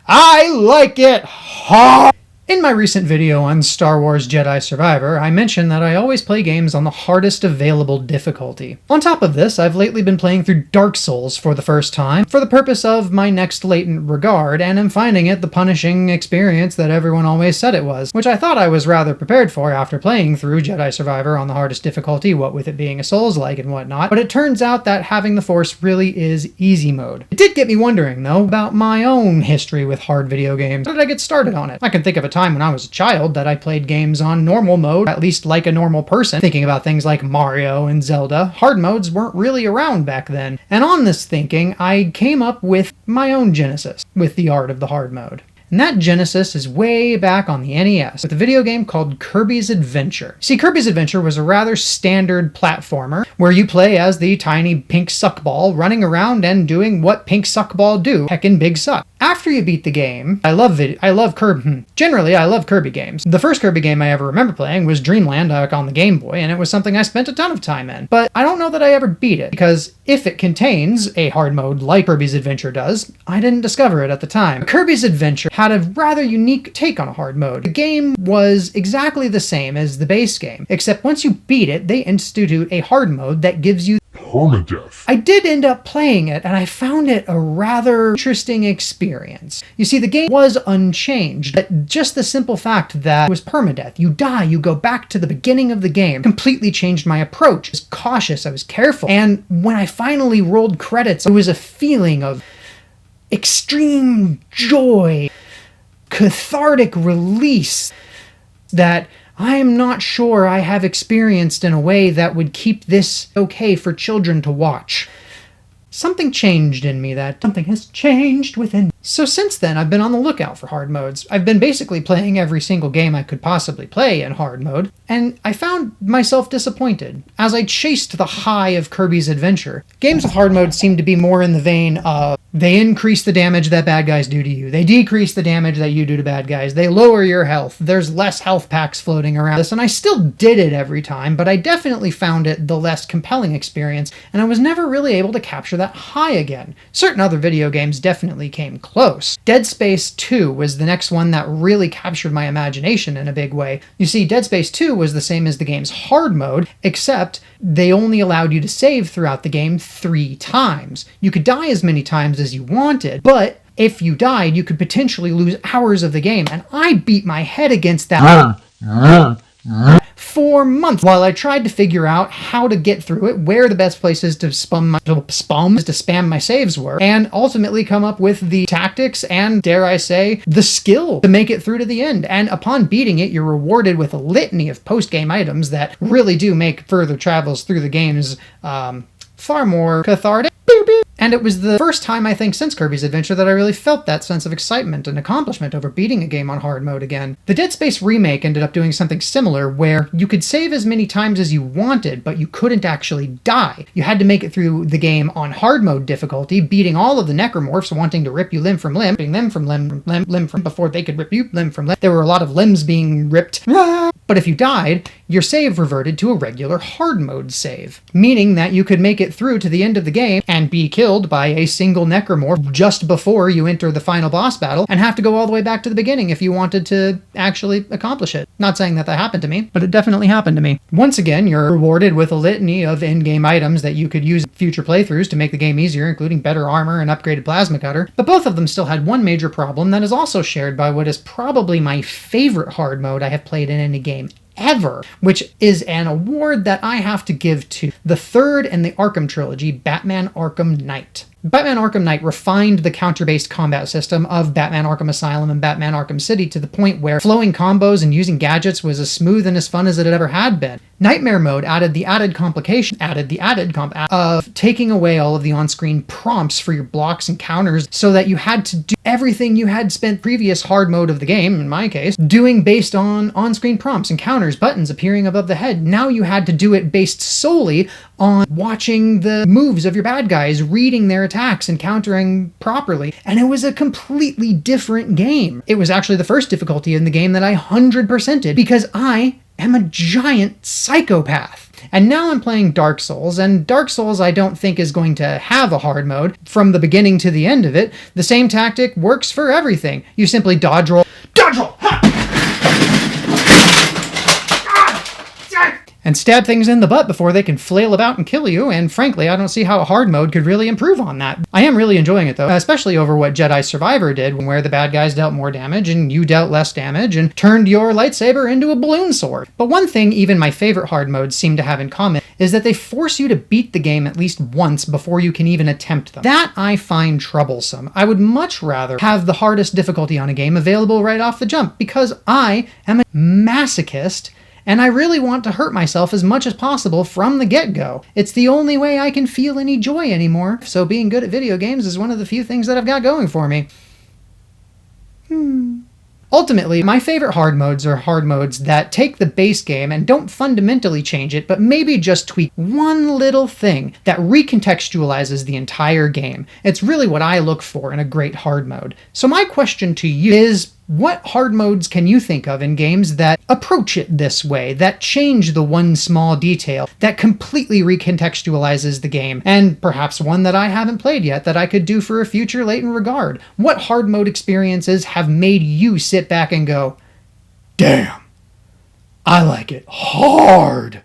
I like it hard. In my recent video on Star Wars Jedi Survivor, I mentioned that I always play games on the hardest available difficulty. On top of this, I've lately been playing through Dark Souls for the first time, for the purpose of my next latent regard, and am finding it the punishing experience that everyone always said it was, which I thought I was rather prepared for after playing through Jedi Survivor on the hardest difficulty, what with it being a Souls-like and whatnot, but it turns out that having the Force really is easy mode. It did get me wondering, though, about my own history with hard video games. How did I get started on it? I can think of a time when I was a child that I played games on normal mode, at least like a normal person, thinking about things like Mario and Zelda. Hard modes weren't really around back then. And on this thinking, I came up with my own genesis with the art of the hard mode. And that genesis is way back on the NES, with a video game called Kirby's Adventure. See, Kirby's Adventure was a rather standard platformer, where you play as the tiny pink suckball, running around and doing what pink suckball do, heckin' big suck. After you beat the game, I love Kirby. Generally, I love Kirby games. The first Kirby game I ever remember playing was Dreamland on the Game Boy, and it was something I spent a ton of time in. But I don't know that I ever beat it, because if it contains a hard mode like Kirby's Adventure does, I didn't discover it at the time. Kirby's Adventure had a rather unique take on a hard mode. The game was exactly the same as the base game, except once you beat it, they institute a hard mode that gives you permadeath. I did end up playing it, and I found it a rather interesting experience. You see, the game was unchanged, but just the simple fact that it was permadeath. You die, you go back to the beginning of the game, completely changed my approach. I was cautious, I was careful, and when I finally rolled credits, it was a feeling of extreme joy, cathartic release that I am not sure I have experienced in a way that would keep this okay for children to watch. Something changed in me something has changed within me. So since then, I've been on the lookout for hard modes. I've been basically playing every single game I could possibly play in hard mode, and I found myself disappointed. As I chased the high of Kirby's Adventure, games with hard mode seem to be more in the vein of they increase the damage that bad guys do to you, they decrease the damage that you do to bad guys, they lower your health, there's less health packs floating around this, and I still did it every time, but I definitely found it the less compelling experience, and I was never really able to capture that high again. Certain other video games definitely came close. Dead Space 2 was the next one that really captured my imagination in a big way. You see, Dead Space 2 was the same as the game's hard mode, except they only allowed you to save throughout the game 3 times. You could die as many times as you wanted, but if you died, you could potentially lose hours of the game, and I beat my head against that for months while I tried to figure out how to get through it, where the best places to spam my saves were, and ultimately come up with the tactics and, dare I say, the skill to make it through to the end. And upon beating it, you're rewarded with a litany of post-game items that really do make further travels through the games far more cathartic. And it was the first time, I think, since Kirby's Adventure that I really felt that sense of excitement and accomplishment over beating a game on hard mode again. The Dead Space remake ended up doing something similar, where you could save as many times as you wanted, but you couldn't actually die. You had to make it through the game on hard mode difficulty, beating all of the necromorphs wanting to rip you limb from limb, ripping them from limb from before they could rip you limb from limb. There were a lot of limbs being ripped. But if you died, your save reverted to a regular hard mode save, meaning that you could make it through to the end of the game and be killed by a single necromorph just before you enter the final boss battle and have to go all the way back to the beginning if you wanted to actually accomplish it. Not saying that happened to me, but it definitely happened to me. Once again, you're rewarded with a litany of in-game items that you could use in future playthroughs to make the game easier, including better armor and upgraded plasma cutter, but both of them still had one major problem that is also shared by what is probably my favorite hard mode I have played in any game ever, which is an award that I have to give to the third in the Arkham trilogy, Batman Arkham Knight. Batman Arkham Knight refined the counter-based combat system of Batman Arkham Asylum and Batman Arkham City to the point where flowing combos and using gadgets was as smooth and as fun as it ever had been. Nightmare Mode added the added complication of taking away all of the on-screen prompts for your blocks and counters so that you had to do everything you had spent previous hard mode of the game, in my case, doing based on on-screen prompts and counters, buttons appearing above the head. Now you had to do it based solely on watching the moves of your bad guys, reading their attacks and countering properly, and it was a completely different game. It was actually the first difficulty in the game that I 100%ed because I am a giant psychopath. And now I'm playing Dark Souls, and Dark Souls I don't think is going to have a hard mode from the beginning to the end of it. The same tactic works for everything. You simply dodge roll, and stab things in the butt before they can flail about and kill you, and frankly, I don't see how a hard mode could really improve on that. I am really enjoying it though, especially over what Jedi Survivor did, where the bad guys dealt more damage and you dealt less damage and turned your lightsaber into a balloon sword. But one thing even my favorite hard modes seem to have in common is that they force you to beat the game at least once before you can even attempt them. That I find troublesome. I would much rather have the hardest difficulty on a game available right off the jump, because I am a masochist and I really want to hurt myself as much as possible from the get-go. It's the only way I can feel any joy anymore, so being good at video games is one of the few things that I've got going for me. Ultimately, my favorite hard modes are hard modes that take the base game and don't fundamentally change it, but maybe just tweak one little thing that recontextualizes the entire game. It's really what I look for in a great hard mode. So my question to you is, what hard modes can you think of in games that approach it this way, that change the one small detail, that completely recontextualizes the game, and perhaps one that I haven't played yet that I could do for a future latent regard? What hard mode experiences have made you sit back and go, damn, I like it hard?